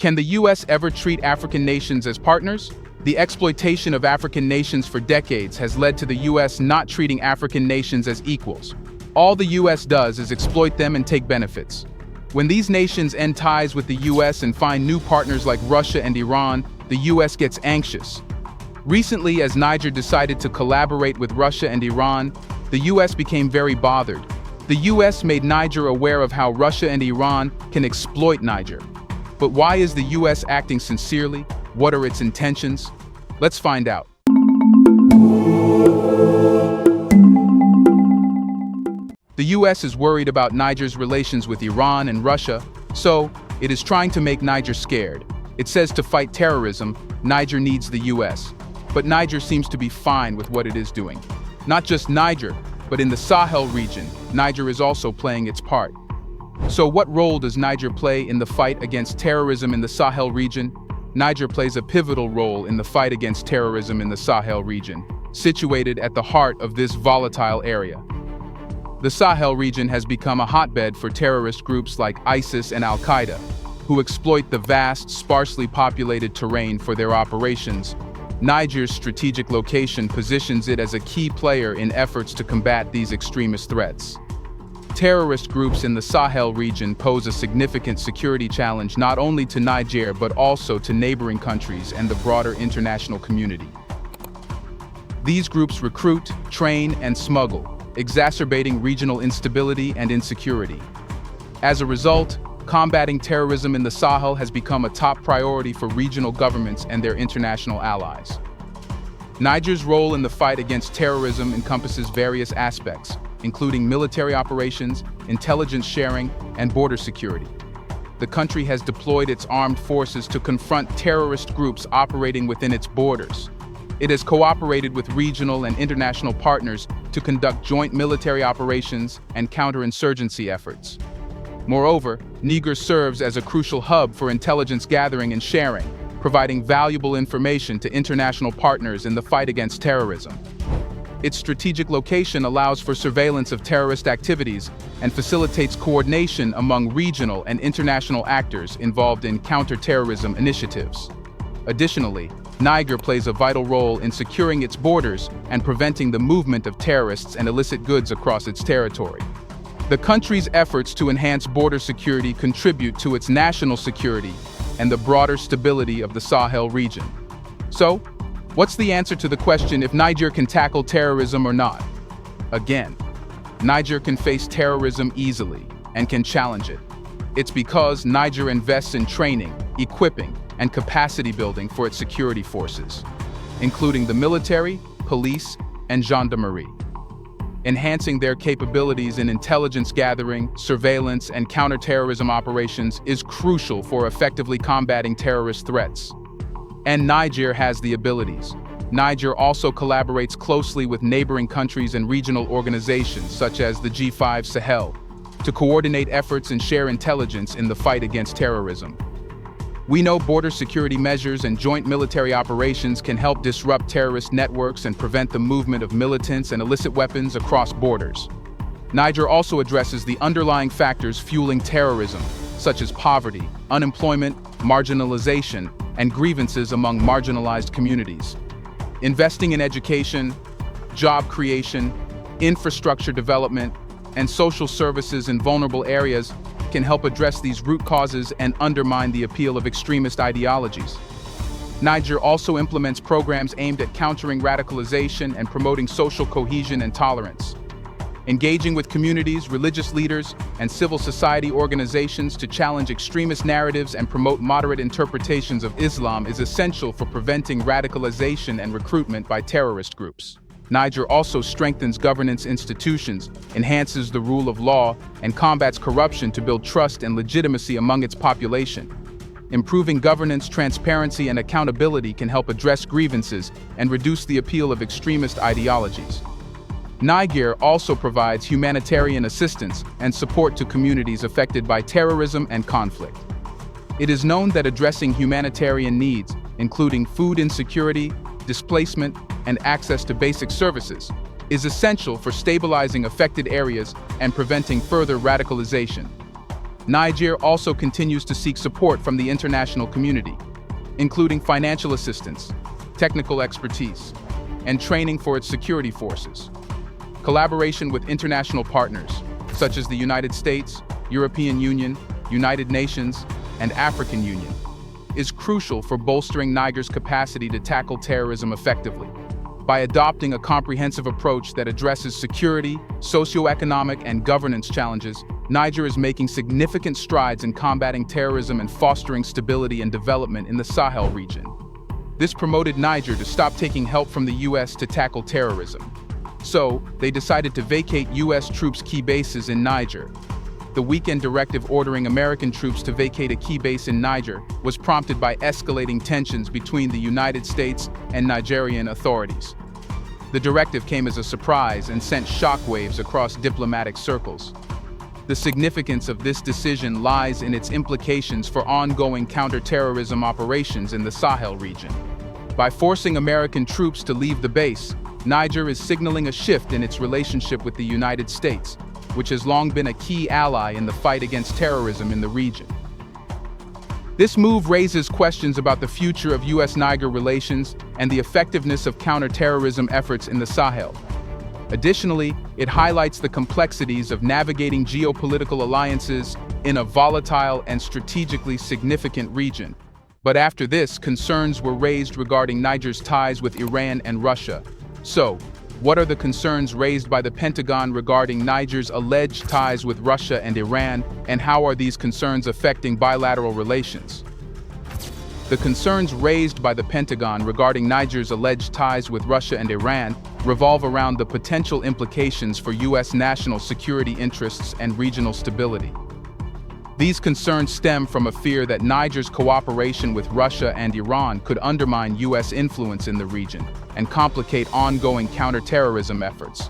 Can the U.S. ever treat African nations as partners? The exploitation of African nations for decades has led to the U.S. not treating African nations as equals. All the U.S. does is exploit them and take benefits. When these nations end ties with the U.S. and find new partners like Russia and Iran, the U.S. gets anxious. Recently, as Niger decided to collaborate with Russia and Iran, the U.S. became very bothered. The U.S. made Niger aware of how Russia and Iran can exploit Niger. But why is the U.S. acting sincerely? What are its intentions? Let's find out. The U.S. is worried about Niger's relations with Iran and Russia, so it is trying to make Niger scared. It says to fight terrorism, Niger needs the U.S. But Niger seems to be fine with what it is doing. Not just Niger, but in the Sahel region, Niger is also playing its part. So what role does Niger play in the fight against terrorism in the Sahel region? Niger plays a pivotal role in the fight against terrorism in the Sahel region, situated at the heart of this volatile area. The Sahel region has become a hotbed for terrorist groups like ISIS and Al-Qaeda, who exploit the vast, sparsely populated terrain for their operations. Niger's strategic location positions it as a key player in efforts to combat these extremist threats. Terrorist groups in the Sahel region pose a significant security challenge not only to Niger but also to neighboring countries and the broader international community. These groups recruit, train, and smuggle, exacerbating regional instability and insecurity. As a result, combating terrorism in the Sahel has become a top priority for regional governments and their international allies. Niger's role in the fight against terrorism encompasses various aspects, including military operations, intelligence sharing, and border security. The country has deployed its armed forces to confront terrorist groups operating within its borders. It has cooperated with regional and international partners to conduct joint military operations and counterinsurgency efforts. Moreover, Niger serves as a crucial hub for intelligence gathering and sharing, providing valuable information to international partners in the fight against terrorism. Its strategic location allows for surveillance of terrorist activities and facilitates coordination among regional and international actors involved in counter-terrorism initiatives. Additionally, Niger plays a vital role in securing its borders and preventing the movement of terrorists and illicit goods across its territory. The country's efforts to enhance border security contribute to its national security and the broader stability of the Sahel region. So, what's the answer to the question if Niger can tackle terrorism or not? Again, Niger can face terrorism easily and can challenge it. It's because Niger invests in training, equipping, and capacity building for its security forces, including the military, police, and gendarmerie. Enhancing their capabilities in intelligence gathering, surveillance, and counterterrorism operations is crucial for effectively combating terrorist threats. And Niger has the abilities. Niger also collaborates closely with neighboring countries and regional organizations such as the G5 Sahel to coordinate efforts and share intelligence in the fight against terrorism. We know border security measures and joint military operations can help disrupt terrorist networks and prevent the movement of militants and illicit weapons across borders. Niger also addresses the underlying factors fueling terrorism, such as poverty, unemployment, marginalization, and grievances among marginalized communities. Investing in education, job creation, infrastructure development, and social services in vulnerable areas can help address these root causes and undermine the appeal of extremist ideologies. Niger also implements programs aimed at countering radicalization and promoting social cohesion and tolerance. Engaging with communities, religious leaders, and civil society organizations to challenge extremist narratives and promote moderate interpretations of Islam is essential for preventing radicalization and recruitment by terrorist groups. Niger also strengthens governance institutions, enhances the rule of law, and combats corruption to build trust and legitimacy among its population. Improving governance, transparency, and accountability can help address grievances and reduce the appeal of extremist ideologies. Niger also provides humanitarian assistance and support to communities affected by terrorism and conflict. It is known that addressing humanitarian needs, including food insecurity, displacement, and access to basic services, is essential for stabilizing affected areas and preventing further radicalization. Niger also continues to seek support from the international community, including financial assistance, technical expertise, and training for its security forces. Collaboration with international partners, such as the United States, European Union, United Nations, and African Union, is crucial for bolstering Niger's capacity to tackle terrorism effectively. By adopting a comprehensive approach that addresses security, socioeconomic, and governance challenges, Niger is making significant strides in combating terrorism and fostering stability and development in the Sahel region. This promoted Niger to stop taking help from the U.S. to tackle terrorism. So, they decided to vacate U.S. troops' key bases in Niger. The weekend directive ordering American troops to vacate a key base in Niger was prompted by escalating tensions between the United States and Nigerian authorities. The directive came as a surprise and sent shockwaves across diplomatic circles. The significance of this decision lies in its implications for ongoing counterterrorism operations in the Sahel region. By forcing American troops to leave the base, Niger is signaling a shift in its relationship with the United States, which has long been a key ally in the fight against terrorism in the region. This move raises questions about the future of U.S.-Niger relations and the effectiveness of counterterrorism efforts in the Sahel. Additionally, it highlights the complexities of navigating geopolitical alliances in a volatile and strategically significant region. But after this, concerns were raised regarding Niger's ties with Iran and Russia. So, what are the concerns raised by the Pentagon regarding Niger's alleged ties with Russia and Iran, and how are these concerns affecting bilateral relations? The concerns raised by the Pentagon regarding Niger's alleged ties with Russia and Iran revolve around the potential implications for U.S. national security interests and regional stability. These concerns stem from a fear that Niger's cooperation with Russia and Iran could undermine U.S. influence in the region and complicate ongoing counterterrorism efforts.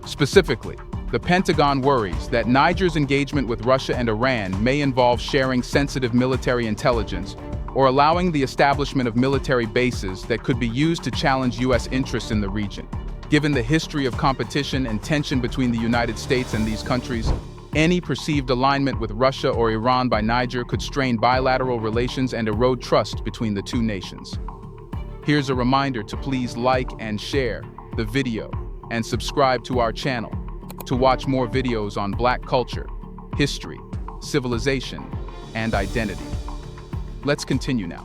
Specifically, the Pentagon worries that Niger's engagement with Russia and Iran may involve sharing sensitive military intelligence or allowing the establishment of military bases that could be used to challenge U.S. interests in the region. Given the history of competition and tension between the United States and these countries, any perceived alignment with Russia or Iran by Niger could strain bilateral relations and erode trust between the two nations. Here's a reminder to please like and share the video and subscribe to our channel to watch more videos on Black culture, history, civilization, and identity. Let's continue now.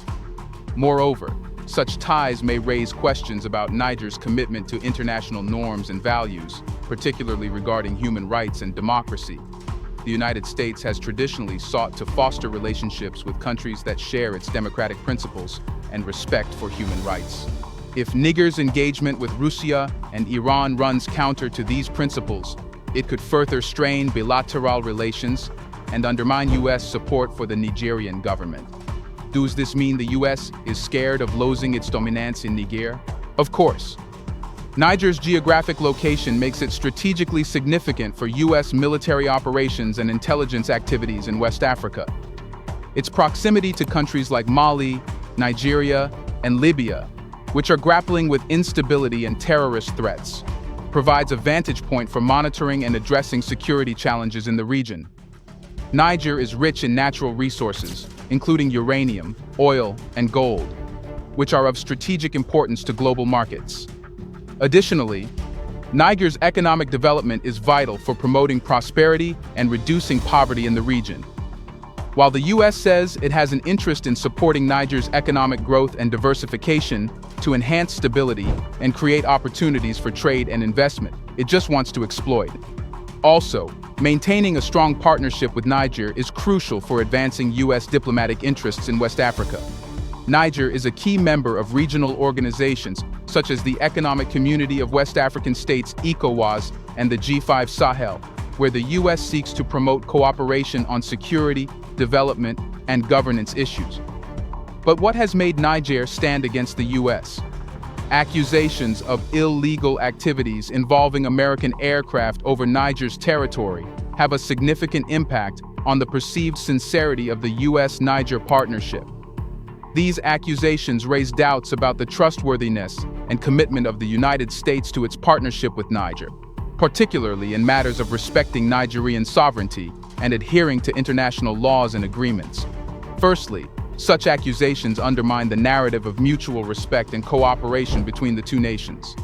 Moreover, such ties may raise questions about Niger's commitment to international norms and values, particularly regarding human rights and democracy. The United States has traditionally sought to foster relationships with countries that share its democratic principles and respect for human rights. If Niger's engagement with Russia and Iran runs counter to these principles, it could further strain bilateral relations and undermine U.S. support for the Nigerian government. Does this mean the U.S. is scared of losing its dominance in Niger? Of course. Niger's geographic location makes it strategically significant for U.S. military operations and intelligence activities in West Africa. Its proximity to countries like Mali, Nigeria, and Libya, which are grappling with instability and terrorist threats, provides a vantage point for monitoring and addressing security challenges in the region. Niger is rich in natural resources, including uranium, oil, and gold, which are of strategic importance to global markets. Additionally, Niger's economic development is vital for promoting prosperity and reducing poverty in the region. While the U.S. says it has an interest in supporting Niger's economic growth and diversification to enhance stability and create opportunities for trade and investment, it just wants to exploit. Also, maintaining a strong partnership with Niger is crucial for advancing U.S. diplomatic interests in West Africa. Niger is a key member of regional organizations such as the Economic Community of West African States (ECOWAS) and the G5 Sahel, where the U.S. seeks to promote cooperation on security, development, and governance issues. But what has made Niger stand against the U.S.? Accusations of illegal activities involving American aircraft over Niger's territory have a significant impact on the perceived sincerity of the U.S.-Niger partnership. These accusations raise doubts about the trustworthiness and commitment of the United States to its partnership with Niger, particularly in matters of respecting Nigerian sovereignty and adhering to international laws and agreements. Firstly, such accusations undermine the narrative of mutual respect and cooperation between the two nations.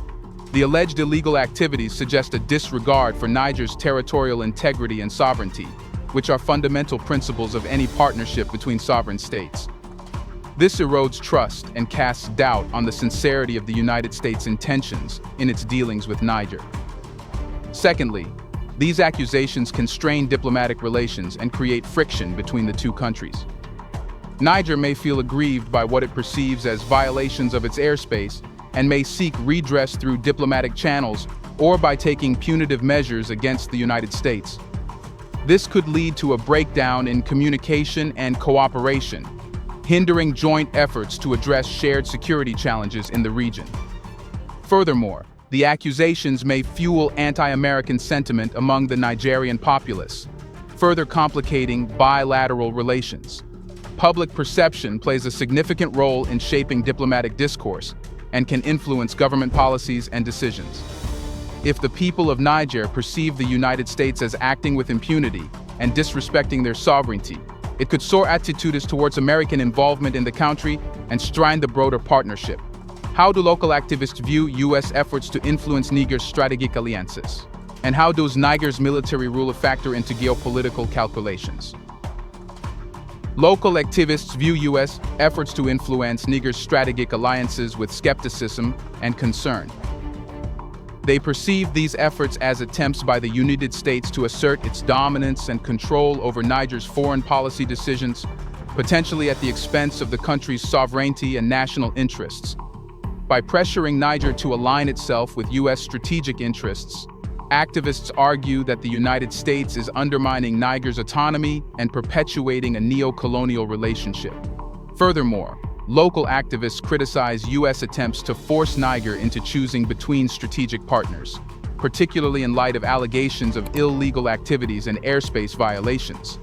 The alleged illegal activities suggest a disregard for Niger's territorial integrity and sovereignty, which are fundamental principles of any partnership between sovereign states. This erodes trust and casts doubt on the sincerity of the United States' intentions in its dealings with Niger. Secondly, these accusations can strain diplomatic relations and create friction between the two countries. Niger may feel aggrieved by what it perceives as violations of its airspace and may seek redress through diplomatic channels or by taking punitive measures against the United States. This could lead to a breakdown in communication and cooperation, hindering joint efforts to address shared security challenges in the region. Furthermore, the accusations may fuel anti-American sentiment among the Nigerian populace, further complicating bilateral relations. Public perception plays a significant role in shaping diplomatic discourse and can influence government policies and decisions. If the people of Niger perceive the United States as acting with impunity and disrespecting their sovereignty, it could sour attitudes towards American involvement in the country and strain the broader partnership. How do local activists view U.S. efforts to influence Niger's strategic alliances? And how does Niger's military rule factor into geopolitical calculations? Local activists view U.S. efforts to influence Niger's strategic alliances with skepticism and concern. They perceive these efforts as attempts by the United States to assert its dominance and control over Niger's foreign policy decisions, potentially at the expense of the country's sovereignty and national interests. By pressuring Niger to align itself with U.S. strategic interests, activists argue that the United States is undermining Niger's autonomy and perpetuating a neo-colonial relationship. Furthermore, local activists criticize U.S. attempts to force Niger into choosing between strategic partners, particularly in light of allegations of illegal activities and airspace violations.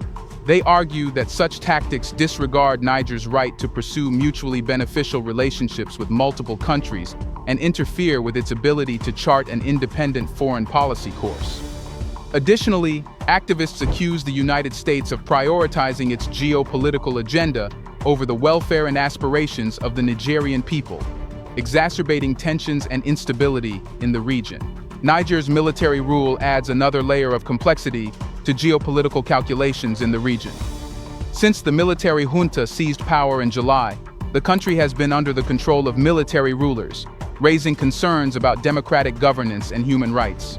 They argue that such tactics disregard Niger's right to pursue mutually beneficial relationships with multiple countries and interfere with its ability to chart an independent foreign policy course. Additionally, activists accuse the United States of prioritizing its geopolitical agenda over the welfare and aspirations of the Nigerian people, exacerbating tensions and instability in the region. Niger's military rule adds another layer of complexity to geopolitical calculations in the region. Since the military junta seized power in July, the country has been under the control of military rulers, raising concerns about democratic governance and human rights.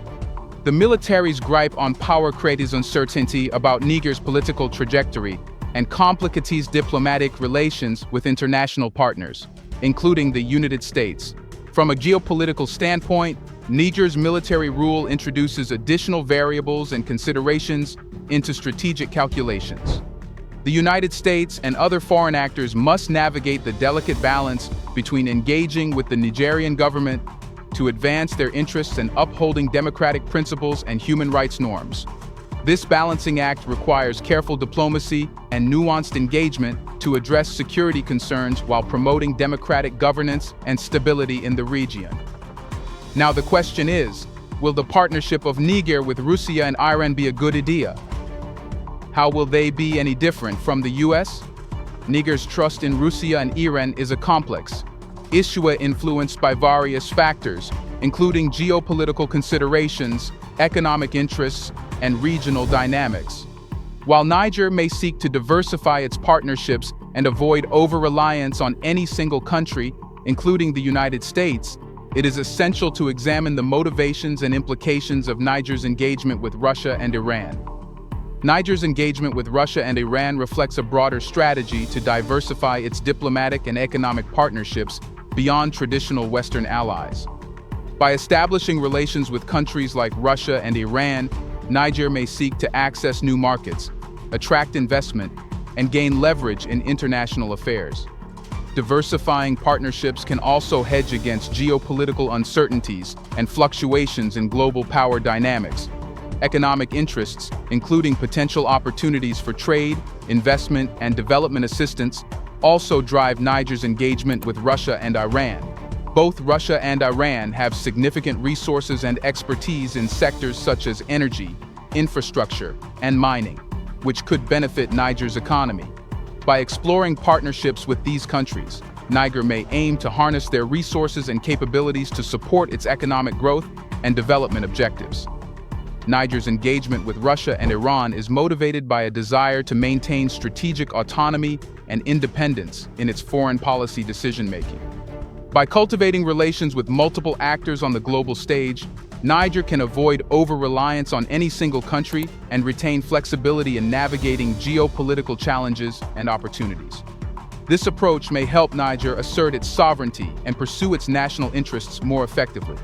The military's gripe on power creates uncertainty about Niger's political trajectory and complicates diplomatic relations with international partners, including the United States. From a geopolitical standpoint, Niger's military rule introduces additional variables and considerations into strategic calculations. The United States and other foreign actors must navigate the delicate balance between engaging with the Nigerian government to advance their interests and upholding democratic principles and human rights norms. This balancing act requires careful diplomacy and nuanced engagement to address security concerns while promoting democratic governance and stability in the region. Now the question is, will the partnership of Niger with Russia and Iran be a good idea? How will they be any different from the US? Niger's trust in Russia and Iran is a complex issue influenced by various factors, including geopolitical considerations, economic interests, and regional dynamics. While Niger may seek to diversify its partnerships and avoid over-reliance on any single country, including the United States, it is essential to examine the motivations and implications of Niger's engagement with Russia and Iran. Niger's engagement with Russia and Iran reflects a broader strategy to diversify its diplomatic and economic partnerships beyond traditional Western allies. By establishing relations with countries like Russia and Iran, Niger may seek to access new markets, attract investment, and gain leverage in international affairs. Diversifying partnerships can also hedge against geopolitical uncertainties and fluctuations in global power dynamics. Economic interests, including potential opportunities for trade, investment, and development assistance, also drive Niger's engagement with Russia and Iran. Both Russia and Iran have significant resources and expertise in sectors such as energy, infrastructure, and mining. which could benefit Niger's economy. By exploring partnerships with these countries, Niger may aim to harness their resources and capabilities to support its economic growth and development objectives. Niger's engagement with Russia and Iran is motivated by a desire to maintain strategic autonomy and independence in its foreign policy decision-making. By cultivating relations with multiple actors on the global stage, Niger can avoid over-reliance on any single country and retain flexibility in navigating geopolitical challenges and opportunities. This approach may help Niger assert its sovereignty and pursue its national interests more effectively.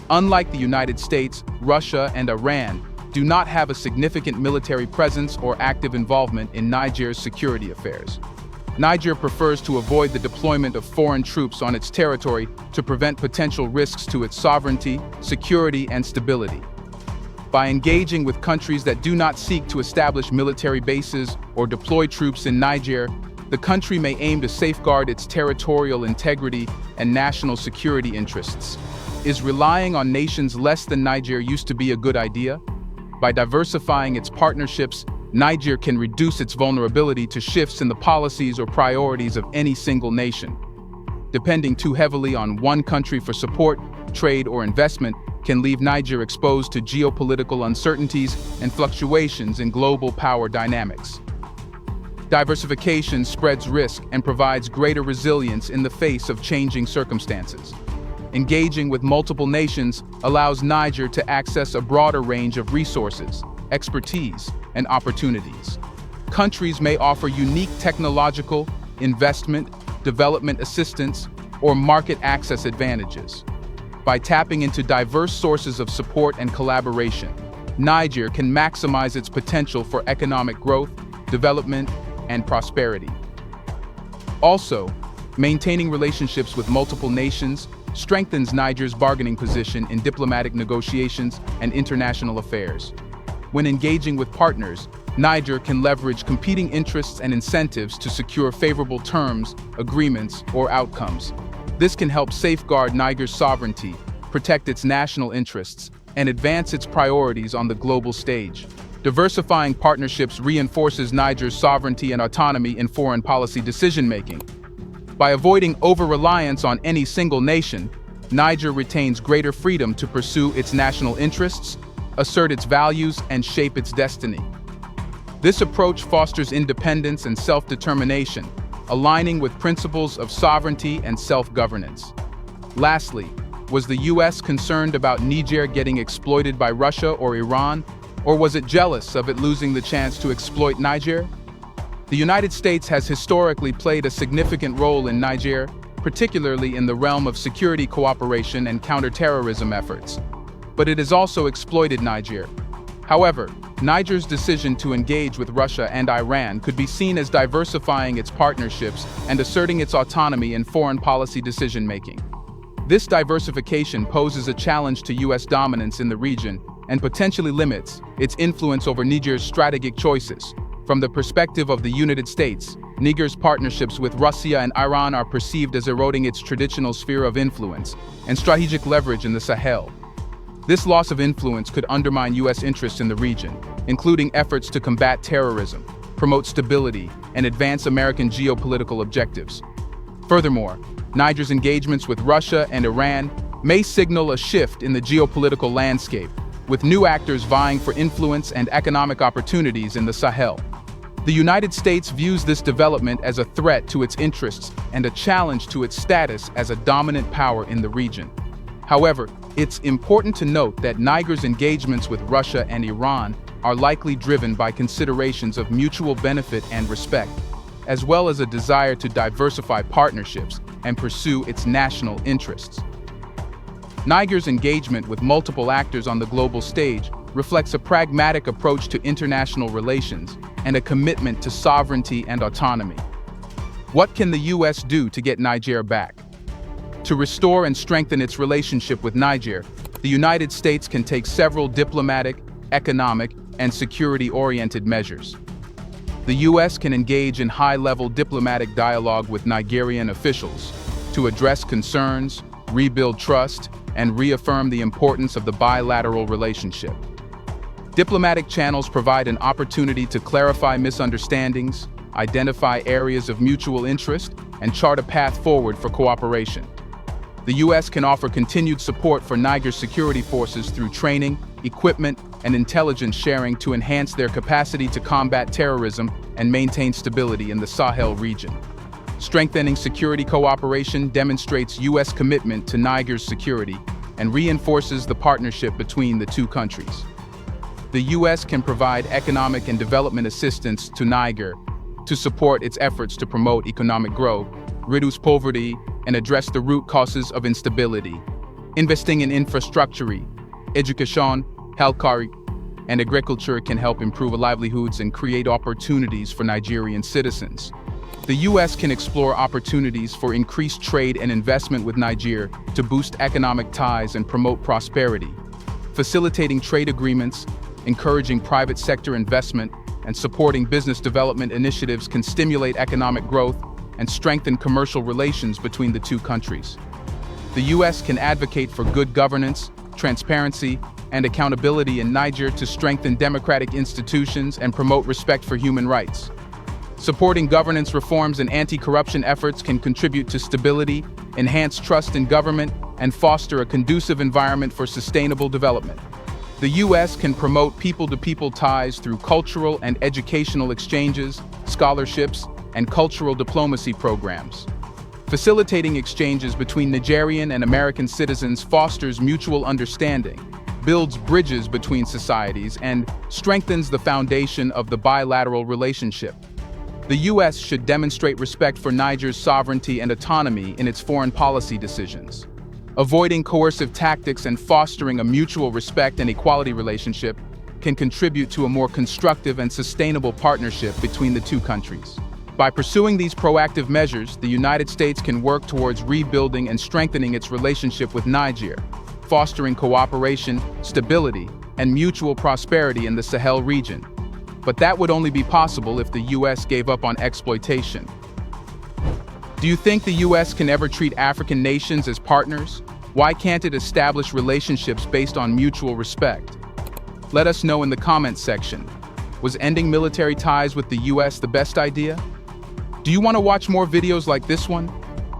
Unlike the United States, Russia, and Iran do not have a significant military presence or active involvement in Niger's security affairs. Niger prefers to avoid the deployment of foreign troops on its territory to prevent potential risks to its sovereignty, security, and stability. By engaging with countries that do not seek to establish military bases or deploy troops in Niger, the country may aim to safeguard its territorial integrity and national security interests. Is relying on nations less than Niger used to be a good idea? By diversifying its partnerships, Niger can reduce its vulnerability to shifts in the policies or priorities of any single nation. Depending too heavily on one country for support, trade, or investment can leave Niger exposed to geopolitical uncertainties and fluctuations in global power dynamics. Diversification spreads risk and provides greater resilience in the face of changing circumstances. Engaging with multiple nations allows Niger to access a broader range of resources, expertise, and opportunities. Countries may offer unique technological, investment, development assistance, or market access advantages. By tapping into diverse sources of support and collaboration, Niger can maximize its potential for economic growth, development, and prosperity. Also, maintaining relationships with multiple nations strengthens Niger's bargaining position in diplomatic negotiations and international affairs. When engaging with partners, Niger can leverage competing interests and incentives to secure favorable terms, agreements, or outcomes. This can help safeguard Niger's sovereignty, protect its national interests, and advance its priorities on the global stage. Diversifying partnerships reinforces Niger's sovereignty and autonomy in foreign policy decision-making. By avoiding over-reliance on any single nation, Niger retains greater freedom to pursue its national interests, assert its values, and shape its destiny. This approach fosters independence and self-determination, aligning with principles of sovereignty and self-governance. Lastly, was the U.S. concerned about Niger getting exploited by Russia or Iran, or was it jealous of it losing the chance to exploit Niger? The United States has historically played a significant role in Niger, particularly in the realm of security cooperation and counterterrorism efforts. But it has also exploited Niger. However, Niger's decision to engage with Russia and Iran could be seen as diversifying its partnerships and asserting its autonomy in foreign policy decision-making. This diversification poses a challenge to U.S. dominance in the region and potentially limits its influence over Niger's strategic choices. From the perspective of the United States, Niger's partnerships with Russia and Iran are perceived as eroding its traditional sphere of influence and strategic leverage in the Sahel. This loss of influence could undermine U.S. interests in the region, including efforts to combat terrorism, promote stability, and advance American geopolitical objectives. Furthermore, Niger's engagements with Russia and Iran may signal a shift in the geopolitical landscape, with new actors vying for influence and economic opportunities in the Sahel. The United States views this development as a threat to its interests and a challenge to its status as a dominant power in the region. However, it's important to note that Niger's engagements with Russia and Iran are likely driven by considerations of mutual benefit and respect, as well as a desire to diversify partnerships and pursue its national interests. Niger's engagement with multiple actors on the global stage reflects a pragmatic approach to international relations and a commitment to sovereignty and autonomy. What can the U.S. do to get Niger back? To restore and strengthen its relationship with Niger, the United States can take several diplomatic, economic, and security-oriented measures. The U.S. can engage in high-level diplomatic dialogue with Nigerian officials to address concerns, rebuild trust, and reaffirm the importance of the bilateral relationship. Diplomatic channels provide an opportunity to clarify misunderstandings, identify areas of mutual interest, and chart a path forward for cooperation. The U.S. can offer continued support for Niger security forces through training, equipment, and intelligence sharing to enhance their capacity to combat terrorism and maintain stability in the Sahel region. Strengthening security cooperation demonstrates U.S. commitment to Niger's security and reinforces the partnership between the two countries. The U.S. can provide economic and development assistance to Niger to support its efforts to promote economic growth, reduce poverty, and address the root causes of instability. Investing in infrastructure, education, healthcare, and agriculture can help improve livelihoods and create opportunities for Nigerian citizens. The U.S. can explore opportunities for increased trade and investment with Niger to boost economic ties and promote prosperity. Facilitating trade agreements, encouraging private sector investment, and supporting business development initiatives can stimulate economic growth and strengthen commercial relations between the two countries. The U.S. can advocate for good governance, transparency, and accountability in Niger to strengthen democratic institutions and promote respect for human rights. Supporting governance reforms and anti-corruption efforts can contribute to stability, enhance trust in government, and foster a conducive environment for sustainable development. The U.S. can promote people-to-people ties through cultural and educational exchanges, scholarships, and cultural diplomacy programs. Facilitating exchanges between Nigerian and American citizens fosters mutual understanding, builds bridges between societies, and strengthens the foundation of the bilateral relationship. The U.S. should demonstrate respect for Niger's sovereignty and autonomy in its foreign policy decisions. Avoiding coercive tactics and fostering a mutual respect and equality relationship can contribute to a more constructive and sustainable partnership between the two countries. By pursuing these proactive measures, the United States can work towards rebuilding and strengthening its relationship with Niger, fostering cooperation, stability, and mutual prosperity in the Sahel region. But that would only be possible if the U.S. gave up on exploitation. Do you think the U.S. can ever treat African nations as partners? Why can't it establish relationships based on mutual respect? Let us know in the comments section. Was ending military ties with the U.S. the best idea? Do you want to watch more videos like this one?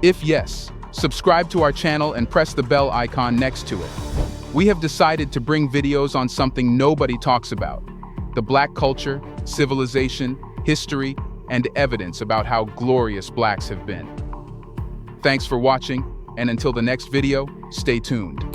If yes, subscribe to our channel and press the bell icon next to it. We have decided to bring videos on something nobody talks about: the Black culture, civilization, history, and evidence about how glorious Blacks have been. Thanks for watching, and until the next video, stay tuned.